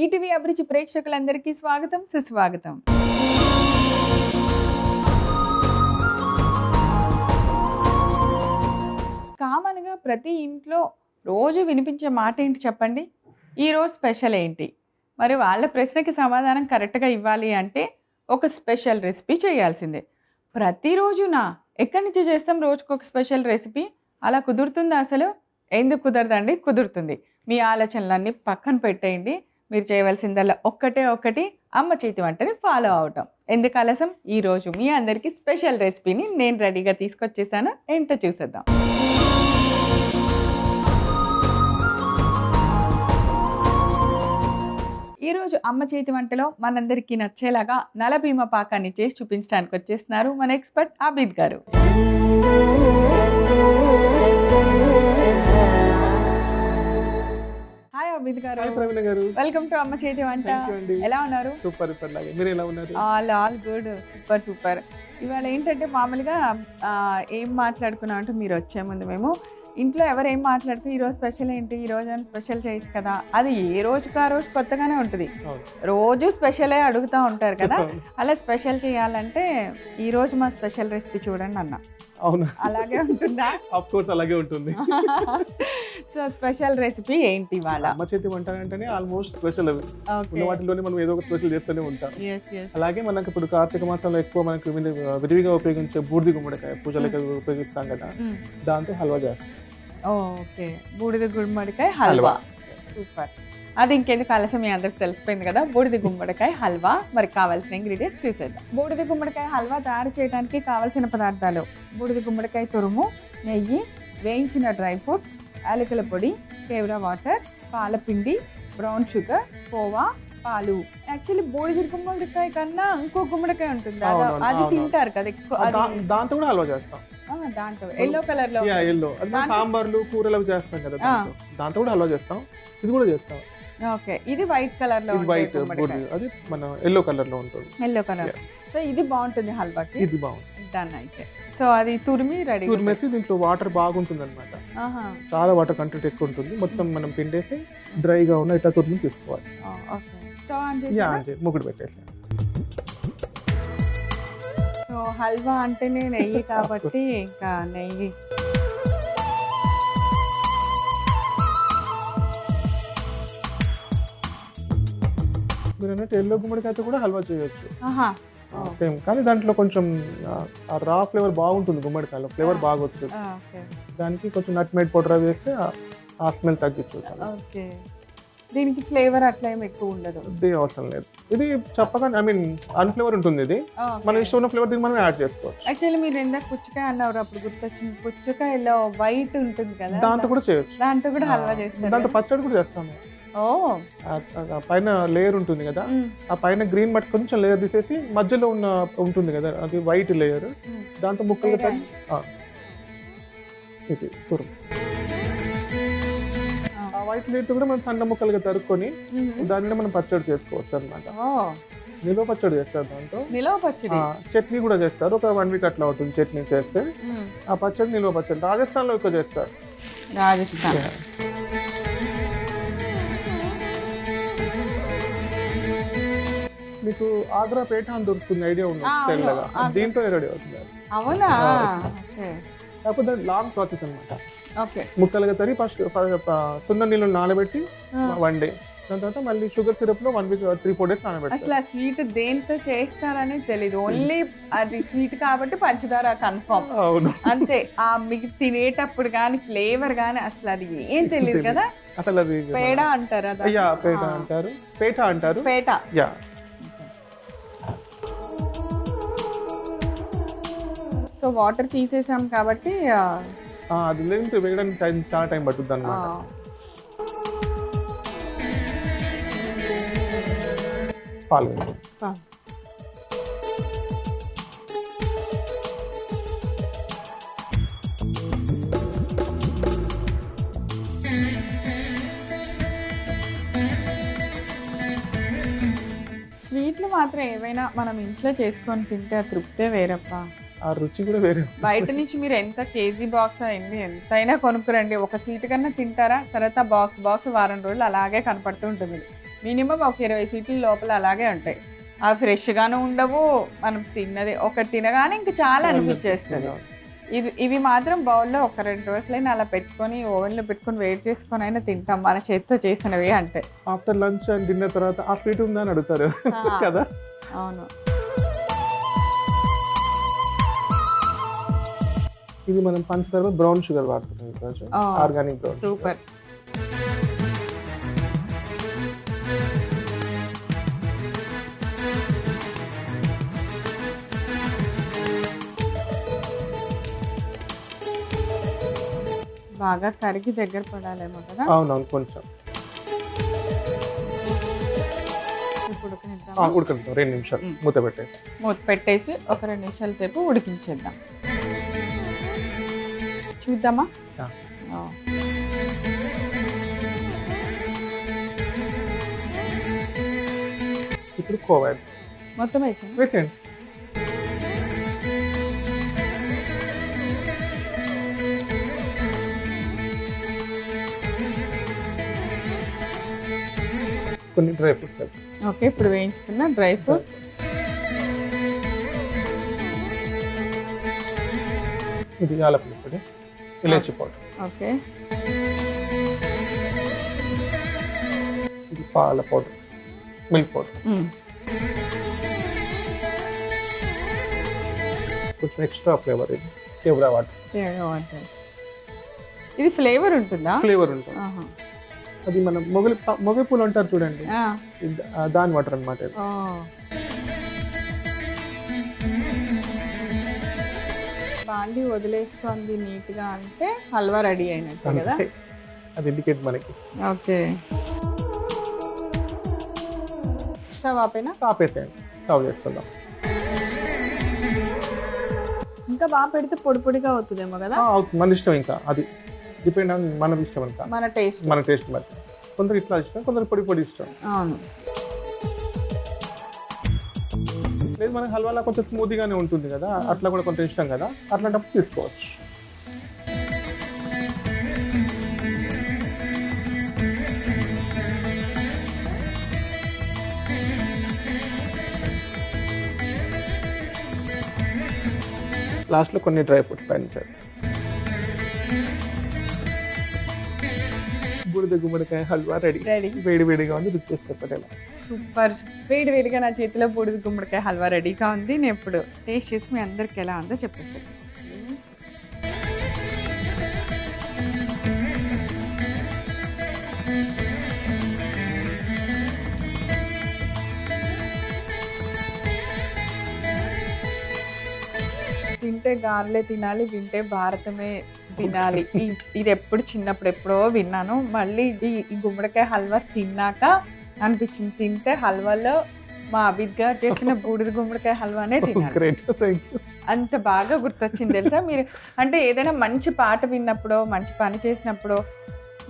ETV అభిరుచి ప్రేక్షకులందరికీ స్వాగతం సుస్వాగతం. కామన్గా ప్రతి ఇంట్లో రోజు వినిపించే మాట ఏంటి చెప్పండి? ఈరోజు స్పెషల్ ఏంటి? మరి వాళ్ళ ప్రశ్నకి సమాధానం కరెక్ట్గా ఇవ్వాలి అంటే ఒక స్పెషల్ రెసిపీ చేయాల్సిందే. ప్రతిరోజునా? ఎక్కడి నుంచి చేస్తాం రోజుకొక స్పెషల్ రెసిపీ? అలా కుదురుతుందా అసలు? ఎందుకు కుదరదండి? కుదురుతుంది. మీ ఆలోచనలన్నీ పక్కన పెట్టేయండి. మీరు చేయవలసిందల్లా ఒక్కటి అమ్మ చేతి వంటని ఫాలో అవటం. ఎందుకు ఆలస్యం? ఈరోజు మీ అందరికీ స్పెషల్ రెసిపీని నేను రెడీగా తీసుకొచ్చేసాను. ఏంటో చూసేద్దాం. ఈరోజు అమ్మ చేతి వంటలో మనందరికీ నచ్చేలాగా నలభీమ పాకాన్ని చేసి చూపించడానికి వచ్చేస్తున్నారు మన ఎక్స్పర్ట్ ఆబిద్ గారు. హాయ్ ఆబిద్ గారు. వెల్కమ్ టు అమ్మ చేతి వంట. ఎలా ఉన్నారు? సూపర్. మీరు ఎలా ఉన్నారు? All good. సూపర్. ఇవాళ ఏంటంటే మామూలుగా ఏం మాట్లాడుకున్నాం అంటే మీరు వచ్చే ముందు మేము ఇంట్లో ఎవరు ఏం మాట్లాడుతూ ఈరోజు స్పెషల్ ఏంటి, ఈరోజు అని స్పెషల్ చేయొచ్చు కదా. అది ఏ రోజుకి ఆ రోజు కొత్తగానే ఉంటుంది. రోజు స్పెషలే అడుగుతూ ఉంటారు కదా. అలా స్పెషల్ చేయాలంటే ఈరోజు మా స్పెషల్ రెసిపీ చూడండి అన్న. అవును, అలాగే ఉంటుందా? ఆఫ్ కోర్స్ అలాగే ఉంటుంది. సో స్పెషల్ రెసిపీ ఏంటి ఇవాళ? అమ్మ చేతి వంట అంటేనే ఆల్మోస్ట్ స్పెషల్. అవి ఉన్న వాటిలోనే మనం ఏదో ఒక స్పెషల్ చేస్తూనే ఉంటాం. అలాగే మనకి ఇప్పుడు కార్తీక మాసంలో ఎక్కువ మనకు విరివిగా ఉపయోగించే బూడిద గుమ్మడికాయ పూజలకి ఉపయోగిస్తాం కదా, దాంతో హల్వా చేస్తాం. ఓకే, బూడిద గుమ్మడికాయ హల్వా. సూపర్. అది ఇంకెందుకు ఆలస్యం, మీ అందరికి తెలిసిపోయింది కదా, బూడిద గుమ్మడికాయ హల్వా. మరి కావాల్సిన ఇంగ్రీడియంట్స్ చూసేద్దాం. బూడిద గుమ్మడికాయ హల్వా తయారు చేయడానికి కావాల్సిన పదార్థాలు: బూడిద గుమ్మడికాయ తురుము, నెయ్యి, వేయించిన డ్రై ఫ్రూట్స్, యాలకుల పొడి, కేవరా వాటర్, పాలపిండి, బ్రౌన్ షుగర్, కోవా, పాలు. యాక్చువల్లీ బూడిద గుమ్మడికాయ కన్నా ఇంకో గుమ్మడికాయ ఉంటుంది, అది తింటారు కదా ఎక్కువ. దాంతో కూడా హల్వా చేస్తాం. దాంట్లో ఎల్లో కలర్ లో సాంబార్లు కూరలు అవి చేస్తాం కదా, దాంతో కూడా హల్వా చేస్తాం. ఇది కూడా చేస్తాం. ఓకే, ఇది వైట్ కలర్ లో, వైట్ అది మన ఎల్లో కలర్ లో ఉంటుంది. Yellow colour. సో ఇది బాగుంటుంది హల్వాకి. ఇది బాగుంటుంది. డన్ అయితే. సో అది తురిమి రెడీ. తురిమేసి దీంట్లో వాటర్ బాగుంటుంది అనమాట. చాలా వాటర్ కంటెంట్ ఎక్కువ ఉంటుంది. మొత్తం మనం పిండేసి డ్రైగా ఉన్న ఇట్లా తురిమి తీసుకోవాలి. ముగ్గురు పెట్టేసి. సో హల్వా అంటేనే నెయ్యి కాబట్టి ఇంకా నెయ్యి. మీరు అన్నట్టు ఎల్లో గుమ్మడికాయతో కూడా హల్వా చేయొచ్చు సేమ్, కానీ దాంట్లో కొంచెం రా ఫ్లేవర్ బాగుంటుంది. గుమ్మడికాయలో ఫ్లేవర్ బాగా వస్తుంది. దానికి కొంచెం నట్ మేడ్ పౌడర్ వేస్తే ఆ స్మెల్ తగ్గించవచ్చు. ఓకే, దీనికి ఫ్లేవర్ అట్లా ఏమి ఎక్కువ ఉండదు. ఇది అవసరం లేదు. ఇది చెప్పగా అన్ఫ్లేవర్ ఉంటుంది. ఇది మన ఇష్టం ఉన్న ఫ్లేవర్ దీనికి మనం యాడ్ చేసుకోవచ్చు. యాక్చువల్లీ మీరు ఇందాక పుచ్చకాయ అన్నారు, అప్పుడు గుర్తొచ్చింది. పుచ్చకాయలో వైట్ ఉంటుంది కదా, దాంతో కూడా చేయొచ్చు. దాంతో కూడా హల్వా చేస్తారు. దాంతో పచ్చడి కూడా చేస్తాము. పైన లేయర్ ఉంటుంది కదా, ఆ పైన గ్రీన్ మట్టి కొంచెం లేయర్ తీసేసి మధ్యలో ఉన్న ఉంటుంది కదా, అది వైట్ లేయర్, దాంతో ముక్కలుగా ఇది తురుము. ఆ వైట్ లేయర్ కూడా మనం సన్న ముక్కలుగా తరుక్కొని దానిలో మనం పచ్చడి చేసుకోవచ్చు అనమాట. నిలువ పచ్చడి చేస్తారు. దాంతో నిలువ పచ్చడి, చట్నీ కూడా చేస్తారు. ఒక 1 వీక్ అట్లా అవుతుంది చట్నీ చేస్తే. ఆ పచ్చడి నిలువ పచ్చడి రాజస్థాన్ లో ఎక్కువ చేస్తారు. రాజస్థాన్. మీకు ఆగ్రా పేట అని దొరుకుతుంది, ఐడియా ఉంది తెల్లగా, దీంతో రెడీ అవుతుంది. అవునా? కాకపోతే లాంగ్ ప్రాసెస్ అనమాట. ఓకే, ముక్కలుగా తరి ఫస్ట్ సున్న నీళ్ళు నానబెట్టి 1 డే, దాని తర్వాత మళ్ళీ షుగర్ సిరప్ లో 1 వీక్ 3-4 డేస్ నానబెట్టి. అసలు ఆ స్వీట్ దేంతో చేస్తారని తెలియదు, ఓన్లీ అది స్వీట్ కాబట్టి పంచదార కన్ఫర్మ్. అవును, అంతే. ఆ మీకు తినేటప్పుడు కానీ ఫ్లేవర్ కానీ అసలు అది ఏం తెలియదు కదా. అసలు అది పేడ అంటారు. పేట అంటారు, పేట అంటారు. పేట. యా. సో వాటర్ తీసేసాం కాబట్టి అది లేదు, వేయడానికి చాలా టైం పట్టుద్ది అన్నమాట. పాలు స్వీట్లు మాత్రం ఏవైనా మనం ఇంట్లో చేసుకొని తింటే ఆ తృప్తే వేరప్ప. ఆ రుచి కూడా వేరే. బయట నుంచి మీరు ఎంత కేజీ బాక్స్ అయింది ఎంతైనా కొనుక్కురండి, ఒక స్వీట్ కన్నా తింటారా, తర్వాత బాక్స్ వారం రోజులు అలాగే కనపడుతూ ఉంటుంది. మినిమం ఒక 20 సీట్ల లోపల అలాగే ఉంటాయి. అవి ఫ్రెష్గాను ఉండవు, మనం తిన్నది ఒకటి తినగానే ఇంకా చాలా అనిపించేస్తుంది. ఇవి మాత్రం బౌల్లో ఒక 2 రోజులైనా అలా పెట్టుకొని ఓవెన్లో పెట్టుకొని వేడి చేసుకొని అయినా తింటాం మన చేతితో చేసినవి అంటే. ఆఫ్టర్ లంచ్ అండ్ డిన్నర్ తర్వాత ఆ స్వీట్ ఉందా అని అడుగుతారు కదా. అవును. ఇది మనం పంచదార బ్రౌన్ షుగర్ వాడుతున్నాం, ఆర్గానిక్ బ్రౌన్. సూపర్. బాగా కరిగి దగ్గర పడాలేమో కదా. అవునవును, కొంచెం ఇప్పుడు ఉడకనిద్దాం 2 నిమిషాలు. మూత పెట్టేసి ఒక 2 నిమిషాల సేపు ఉడికించేద్దాం. చూద్దామా. ఇప్పుడు కోవా మొత్తం పెట్టండి. కొన్ని డ్రై ఫ్రూట్స్. ఓకే, ఇప్పుడు వేయించుకున్న డ్రై ఫ్రూట్. ఇది యాలకుల పొడి, ఇలాచీ పౌడర్. ఓకే, ఇది పాల పౌడర్, మిల్క్ పౌడర్. కొంచెం ఎక్స్ట్రా ఫ్లేవర్. ఇది కేవరా వాటర్. ఇది ఫ్లేవర్ ఉంటుందా? ఫ్లేవర్ ఉంటుంది. అది మనం మొగలి పూలు అంటారు చూడండి, దాని వాటర్ అన్నమాట. బాండి వదిలేస్తుంది నీట్గా అంటే హల్వా రెడీ అయినట్టు కదా. అది ఇండికేట్ మనకి. Okay, stove ఆపేసేయండి. సర్వ్ చేసుకుందాం. ఇంకా బాగా పెడితే పొడి పొడిగా అవుతుందేమో కదా. అవుతుంది, మన ఇష్టం. ఇంకా అది డిపెండ్ ఆన్ మన ఇష్టం. అంతా మన టేస్ట్ మరి. కొందరు ఇట్లా ఇష్టం, కొందరు పొడి పొడి ఇష్టం. అవును. లేదు మనకి హల్వాలా కొంచెం స్మూతీగానే ఉంటుంది కదా, అట్లా కూడా కొంచెం ఇష్టం కదా, అట్లాంటప్పుడు తీసుకోవచ్చు. లాస్ట్లో కొన్ని డ్రై ఫ్రూట్స్ పైన చేద్దాం. బూడిద గుమ్మడికాయ హల్వా రెడీ. వేడి వేడిగా ఉంది, రుచి చేసి చెప్పటేలా. సూపర్. వేడి వేడిగా నా చేతిలో బూడిద గుమ్మడికాయ హల్వా రెడీగా ఉంది. నేను ఇప్పుడు టేస్ట్ చేసి మీ అందరికి ఎలా ఉందో చెప్పేస్తాను. తింటే గారెలే తినాలి, వింటే భారతమే తినాలి. ఇది ఎప్పుడు చిన్నప్పుడు ఎప్పుడో విన్నాను. మళ్ళీ ఈ గుమ్మడికాయ హల్వా తిన్నాక అనిపించింది, తింటే హల్వాలో మా అభిద్ గారు చేసిన బూడిద గుమ్మడికాయ హల్వానే తినాలి. అంత బాగా గుర్తొచ్చింది తెలుసా. మీరు అంటే ఏదైనా మంచి పాట విన్నప్పుడో మంచి పని చేసినప్పుడో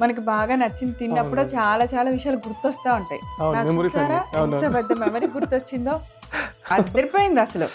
మనకి బాగా నచ్చింది తిన్నప్పుడు చాలా చాలా విషయాలు గుర్తొస్తూ ఉంటాయి. ఎంత పెద్ద మెమరీ గుర్తొచ్చిందో. అదిరిపోయింది అసలు.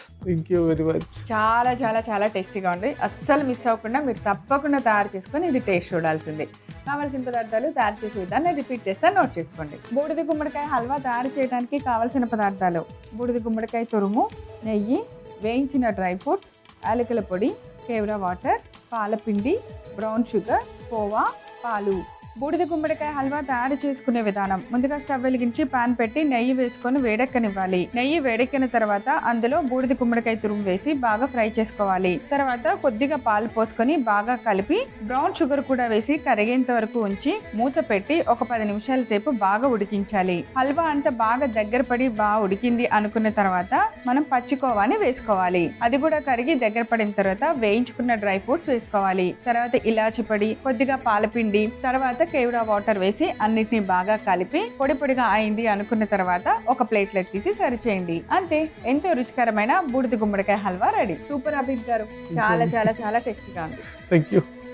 చాలా చాలా చాలా టేస్టీగా ఉంది. అస్సలు మిస్ అవ్వకుండా మీరు తప్పకుండా తయారు చేసుకొని ఇది టేస్ట్ చూడాల్సిందే. కావాల్సిన పదార్థాలు తయారు చేసే విధాన్ని రిపీట్ చేస్తే నోట్ చేసుకోండి. బూడిద గుమ్మడికాయ హల్వా తయారు చేయడానికి కావాల్సిన పదార్థాలు: బూడిద గుమ్మడికాయ తురుము, నెయ్యి, వేయించిన డ్రై ఫ్రూట్స్, యాలకుల పొడి, కేవరా వాటర్, పాలపిండి, బ్రౌన్ షుగర్, కోవా, పాలు. బూడిద గుమ్మడికాయ హల్వా తయారు చేసుకునే విధానం: ముందుగా స్టవ్ వెలిగించి పాన్ పెట్టి నెయ్యి వేసుకొని వేడెక్కనివ్వాలి. నెయ్యి వేడెక్కిన తర్వాత అందులో బూడిద గుమ్మడికాయ తురుము వేసి బాగా ఫ్రై చేసుకోవాలి. తర్వాత కొద్దిగా పాలు పోసుకొని బాగా కలిపి బ్రౌన్ షుగర్ కూడా వేసి కరిగేంత వరకు ఉంచి మూత పెట్టి ఒక 10 నిమిషాల సేపు బాగా ఉడికించాలి. హల్వా అంతా బాగా దగ్గర పడి బాగా ఉడికింది అనుకున్న తర్వాత మనం పచ్చికోవాని వేసుకోవాలి. అది కూడా కరిగి దగ్గర పడిన తర్వాత వేయించుకున్న డ్రై ఫ్రూట్స్ వేసుకోవాలి. తర్వాత ఇలాచి పొడి, కొద్దిగా పాలపిండి, తర్వాత కేవరా వాటర్ వేసి అన్నిటిని బాగా కలిపి పొడి పొడిగా అయింది అనుకున్న తర్వాత ఒక ప్లేట్లోకి తీసి సర్వ్ చేయండి. అంతే, ఎంతో రుచికరమైన బూడిద గుమ్మడికాయ హల్వా రెడీ. సూపర్ అభిద్ గారు, చాలా చాలా చాలా టేస్టీగా ఉంది.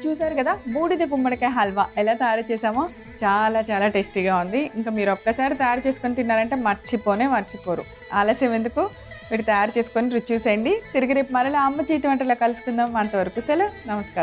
చూసారు కదా బూడిద గుమ్మడికాయ హల్వా ఎలా తయారు చేసామో. చాలా చాలా టేస్టీగా ఉంది. ఇంకా మీరు ఒక్కసారి తయారు చేసుకొని తిన్నారంటే మర్చిపోరు. ఆలస్యం ఎందుకు, మీరు తయారు చేసుకొని రుచి చూసేయండి. తిరిగి రేపు మరలా అమ్మ చేతి వంటలో కలుసుకుందాం. అంతవరకు సెలవు, నమస్కారం.